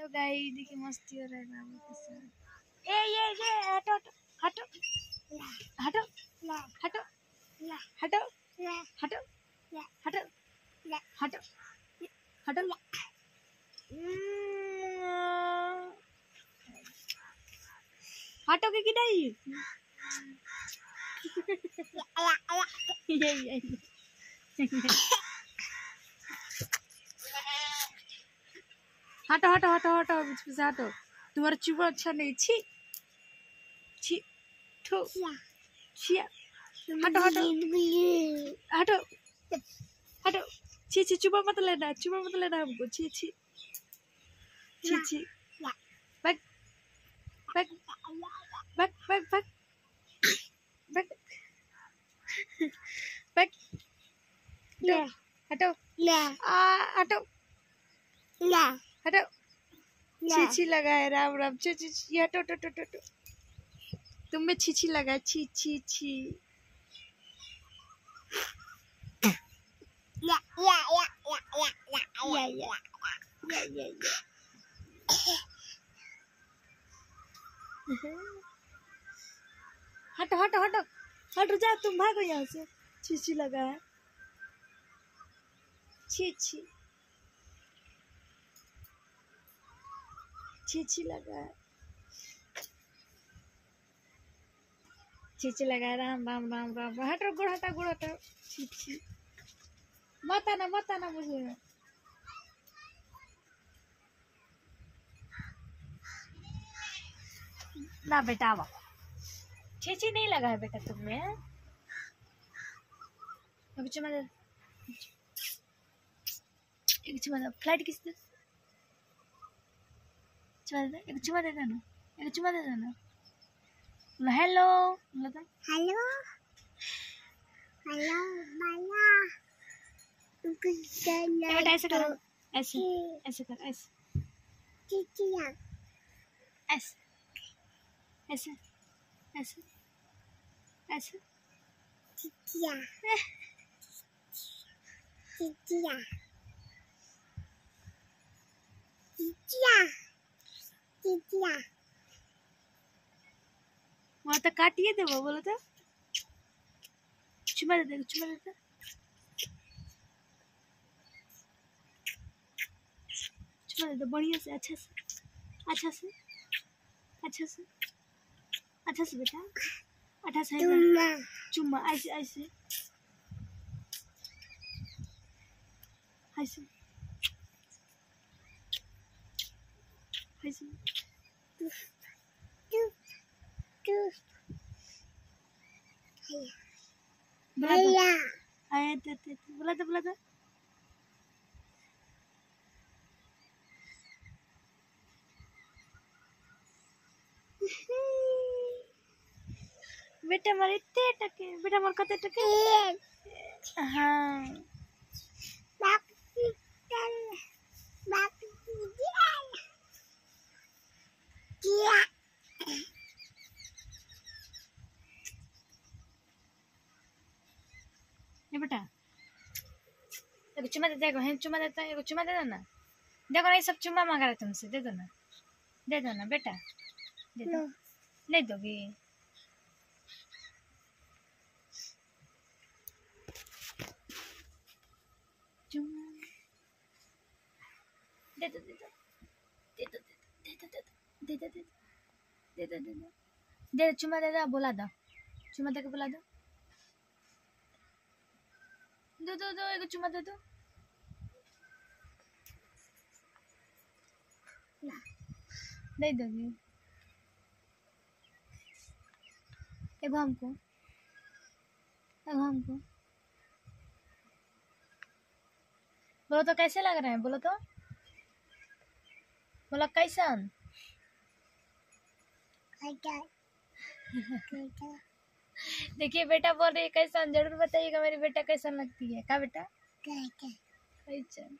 तो गाइस देखिए मस्ती हो रहा है बाबू के साथ। ये हटो हटो हटो हटो हटो हटो हटो हटो हटो हटो के किधर ये हटो हटो हटो हटो बीच में से हटो। तुम्हारा चुबा अच्छा नहीं। छी छी ठो छिया हटो हटो हटो हटो। छी छी चुबा मत लेना हमको। छी छी छी छी back back back back back back back हटो हटो हटो। छी छी लगा है राम राम। छी छी छी हटो हटो हटो। तुम में छी लगा। छी छी छी हटो हटो हटो हटो जा। तुम भागो यहाँ से। छी लगा है। छी छी छी लगा है। छी लगा है। राम राम राम राम। हटो गुड़ हटा। छी मत आना मुझे। ना बेटा आवा। छी नहीं लगा है बेटा तुम्हें। अभी चुमा दे। एक चुमा दे। फ्लाइट किस दे। एक चुमा दे देना। हेलो हेलो बेटा ऐसे करो। ऐसे कर ऐसे वहाँ तक काटिए दे। वो बोलो तो चुमा दे बढ़िया से अच्छा से बेटा। अच्छा से चुम्मा ऐसे बोला तो बेटा मारे इतने टके। बेटा मार कते टके। हाँ ये बेटा एक चुमा देता है। चुमा देता है। चुमा दे दो ना। देखो ना ये सब चुमा मांग रहा है तुमसे। दे दो ना बेटा। दे दो। नहीं दोगी। चुमा दे दो। चुमा दे दो। बुला दो। चुमा दे के बुला दो। दो एक चुमा दे दो। नहीं दोगी। एगो हमको बोलो तो कैसे लग रहे हैं। बोलो तो बोला कैसन। देखिए बेटा बोल रही है कैसन। जरूर बताइएगा मेरी बेटा कैसन लगती है। क्या बेटा कैसन।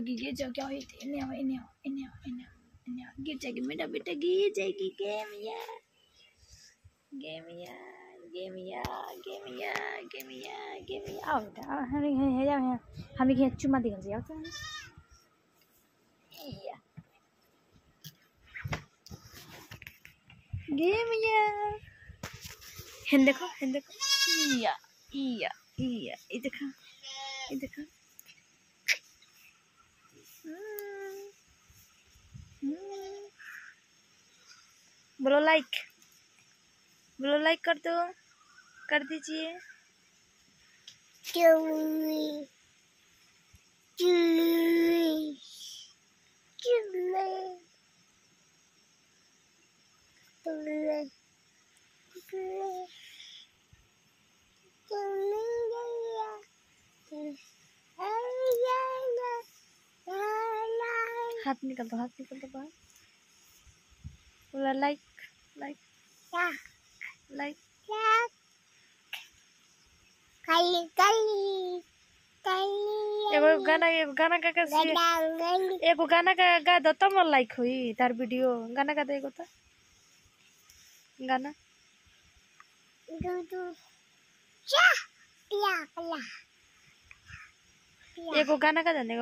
गिर जाओ क्या हुई थी। इन्हें आओ गिर जाएगी मेरा बेटा, गिर जाएगी। गेमिया गेमिया गेमिया गेमिया गेमिया गेमिया आओ बेटा, हम यहाँ चुम्मा दिखा जाओ तो गेमिया हेन देखो इया इया इया ये देखो ये देखो। बोलो लाइक कर दो, कर दीजिए। हाथ निकल दो बाहर। बोला लाइक एगो गाना गा दो तब लाइक हुई तार वीडियो। गाना गा दो एगो तो गाना। एगो गाना का जाने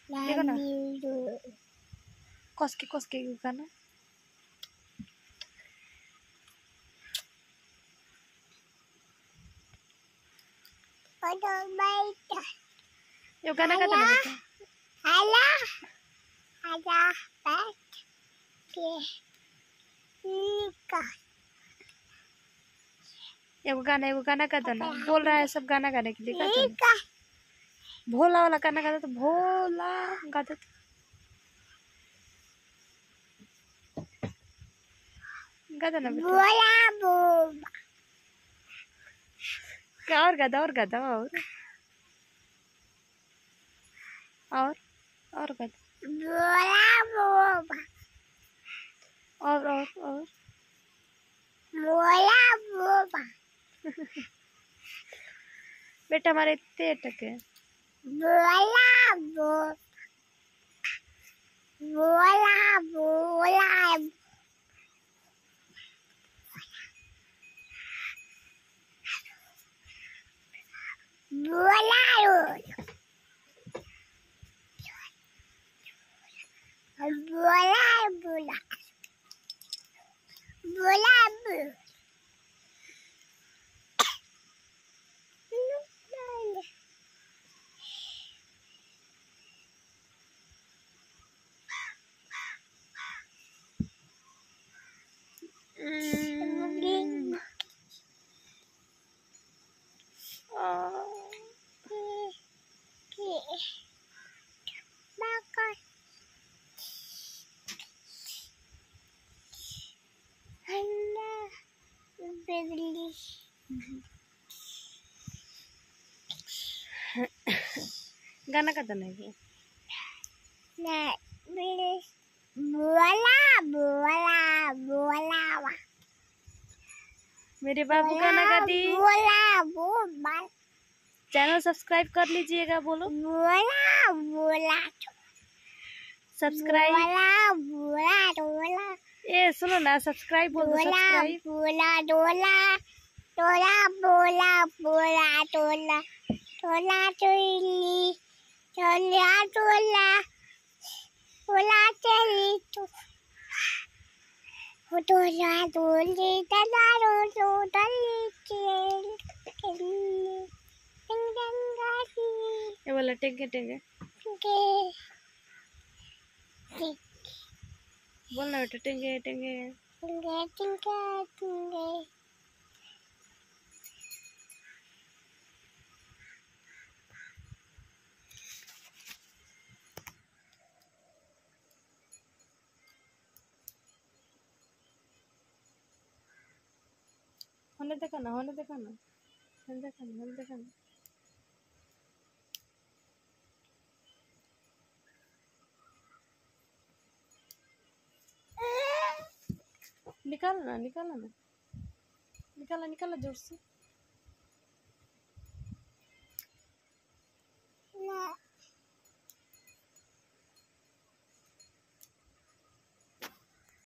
देखो ना कस के एगो गाना। यो गाना का जाने बेटा। एगो गाना का दो ना। बोल रहा है सब गाना गाने के लिए का दो। भोला वाला गाना गा दो तो भोला गा दो। गा दो ना बेटा। और गा दो और गा दो और गा दो और बेटा हमारे इतने टके गाना का नहीं है। मेरे बाबू गाना गा दी। चैनल सब्सक्राइब कर लीजिएगा। बोलो सब्सक्राइब। ए सुनो ना सब्सक्राइब बोल दो। सब्सक्राइब ये वाला टेंगे बोलना बेटा। टेंगे होने देखा ना निकालो ना निकाला जोर से।